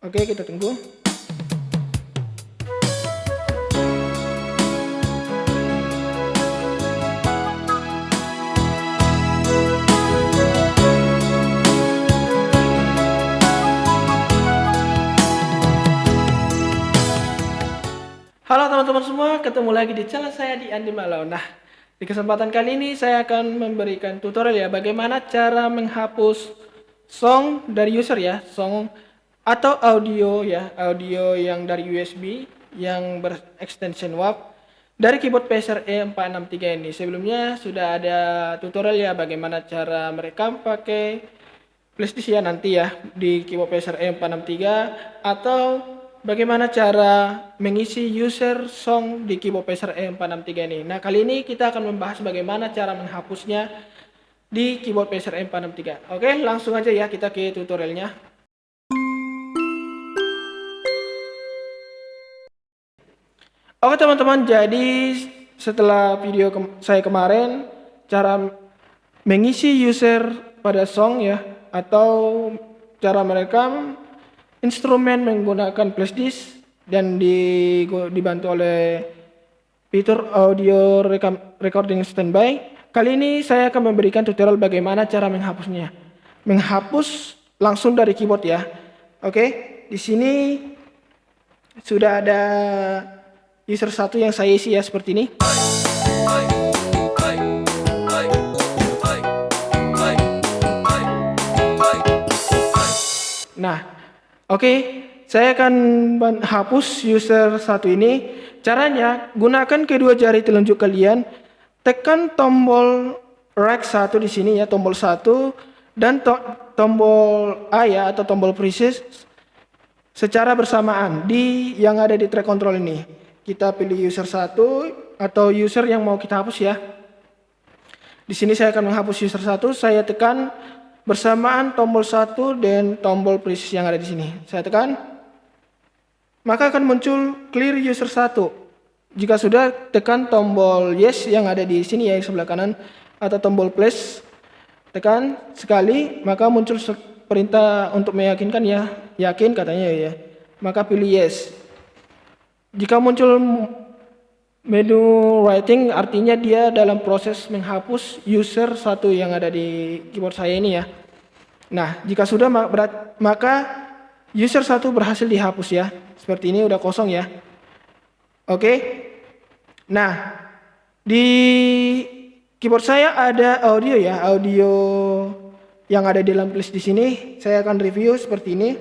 Oke, kita tunggu. Halo teman-teman semua, ketemu lagi di channel saya di Andi Malau. Nah, di kesempatan kali ini saya akan memberikan tutorial ya, bagaimana cara menghapus song dari user ya, song atau audio ya, audio yang dari USB yang berextension WAV dari keyboard Pacer E463 ini. Sebelumnya sudah ada tutorial ya, bagaimana cara merekam pakai flashdisk ya nanti ya di keyboard Pacer E463, atau bagaimana cara mengisi user song di keyboard Pacer E463 ini. Nah, kali ini kita akan membahas bagaimana cara menghapusnya di keyboard Pacer E463. Oke, langsung aja ya kita ke tutorialnya. Oke teman-teman, jadi setelah video saya kemarin cara mengisi user pada song ya, atau cara merekam instrumen menggunakan flashdisk dan dibantu oleh fitur audio recording standby. Kali ini saya akan memberikan tutorial bagaimana cara menghapusnya. Menghapus langsung dari keyboard ya. Oke, di sini sudah ada user 1 yang saya isi ya, seperti ini. Nah, oke, saya akan hapus user 1 ini. Caranya, gunakan kedua jari telunjuk kalian, tekan tombol rack 1 di sini ya, tombol 1, dan tombol A ya, atau tombol preset secara bersamaan di yang ada di track control ini. Kita pilih user 1 atau user yang mau kita hapus ya. Di sini saya akan menghapus user 1, saya tekan bersamaan tombol 1 dan tombol preset yang ada di sini. Saya tekan, maka akan muncul clear user 1. Jika sudah, tekan tombol yes yang ada di sini ya, sebelah kanan, atau tombol plus. Tekan sekali, maka muncul perintah untuk meyakinkan ya, yakin katanya ya. Maka pilih yes. Jika muncul menu writing, artinya dia dalam proses menghapus user 1 yang ada di keyboard saya ini ya. Nah, jika sudah maka user 1 berhasil dihapus ya. Seperti ini udah kosong ya. Oke. Nah, di keyboard saya ada audio ya, audio yang ada di dalam playlist di sini. Saya akan review seperti ini.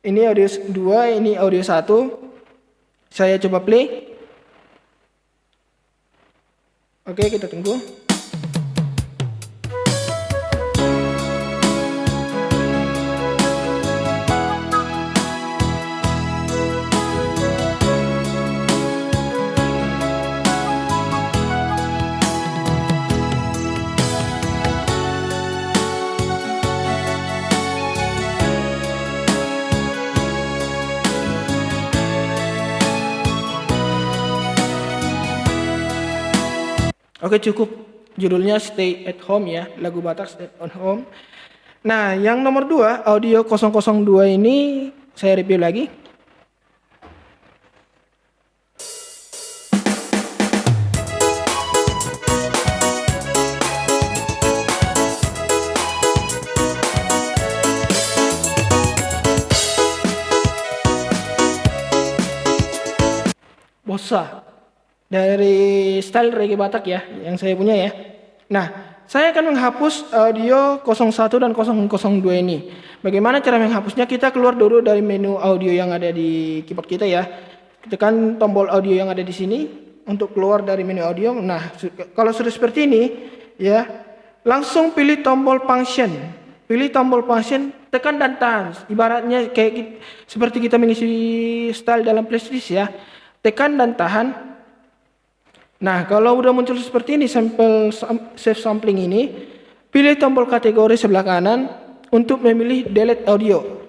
Ini audio 2, ini audio 1. Saya coba play. Oke, kita tunggu. Oke, cukup. Judulnya Stay at Home ya, lagu Batak Stay at Home. Nah, yang nomor 2, audio 002 ini saya review lagi. Bossa dari style reggae Batak ya, yang saya punya ya. Nah, saya akan menghapus audio 01 dan 002 ini. Bagaimana cara menghapusnya? Kita keluar dulu dari menu audio yang ada di keyboard kita ya. Tekan tombol audio yang ada di sini untuk keluar dari menu audio. Nah, kalau sudah seperti ini ya, langsung pilih tombol function. Pilih tombol function, tekan dan tahan. Ibaratnya kayak seperti kita mengisi style dalam playlist ya. Tekan dan tahan. Nah, kalau udah muncul seperti ini, sampel save sampling ini, pilih tombol kategori sebelah kanan untuk memilih delete audio.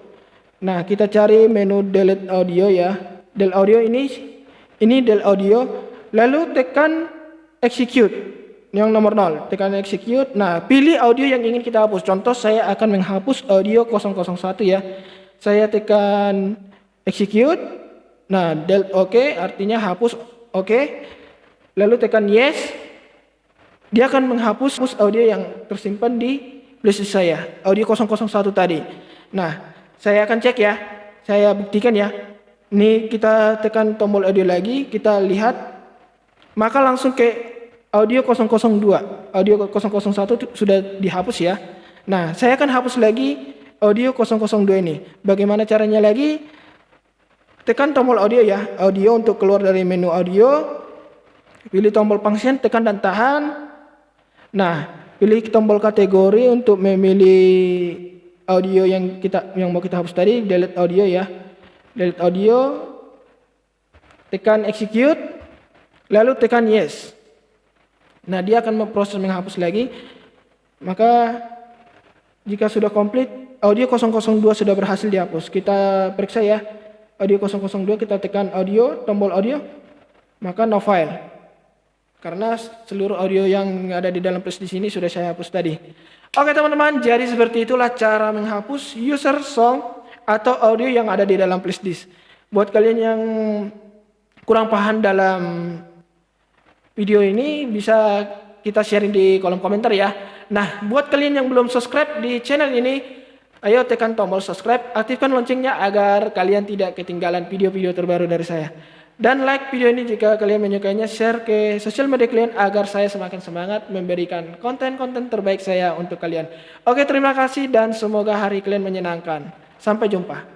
Nah, kita cari menu delete audio ya. Delete audio ini delete audio, lalu tekan execute yang nomor 0, tekan execute. Nah, pilih audio yang ingin kita hapus. Contoh saya akan menghapus audio 001 ya. Saya tekan execute. Nah, delete OK artinya hapus OK. Lalu tekan yes. Dia akan menghapus audio yang tersimpan di flashdisk saya, audio 001 tadi. Nah, saya akan cek ya. Saya buktikan ya. Ini kita tekan tombol audio lagi, kita lihat. Maka langsung ke audio 002. Audio 001 sudah dihapus ya. Nah, saya akan hapus lagi audio 002 ini. Bagaimana caranya lagi? Tekan tombol audio ya. Audio untuk keluar dari menu audio. Pilih tombol function, tekan dan tahan. Nah, pilih tombol kategori untuk memilih audio yang mau kita hapus tadi, delete audio ya. Delete audio. Tekan execute. Lalu tekan yes. Nah, dia akan memproses menghapus lagi. Maka jika sudah komplit, audio 002 sudah berhasil dihapus. Kita periksa ya. Audio 002 kita tekan audio, tombol audio, maka no file. Karena seluruh audio yang ada di dalam flashdisk ini sudah saya hapus tadi. Oke teman-teman, jadi seperti itulah cara menghapus user song atau audio yang ada di dalam flashdisk. Buat kalian yang kurang paham dalam video ini, bisa kita sharing di kolom komentar ya. Nah, buat kalian yang belum subscribe di channel ini, ayo tekan tombol subscribe, aktifkan loncengnya agar kalian tidak ketinggalan video-video terbaru dari saya. Dan like video ini jika kalian menyukainya, share ke sosial media kalian agar saya semakin semangat memberikan konten-konten terbaik saya untuk kalian. Oke, terima kasih dan semoga hari kalian menyenangkan. Sampai jumpa.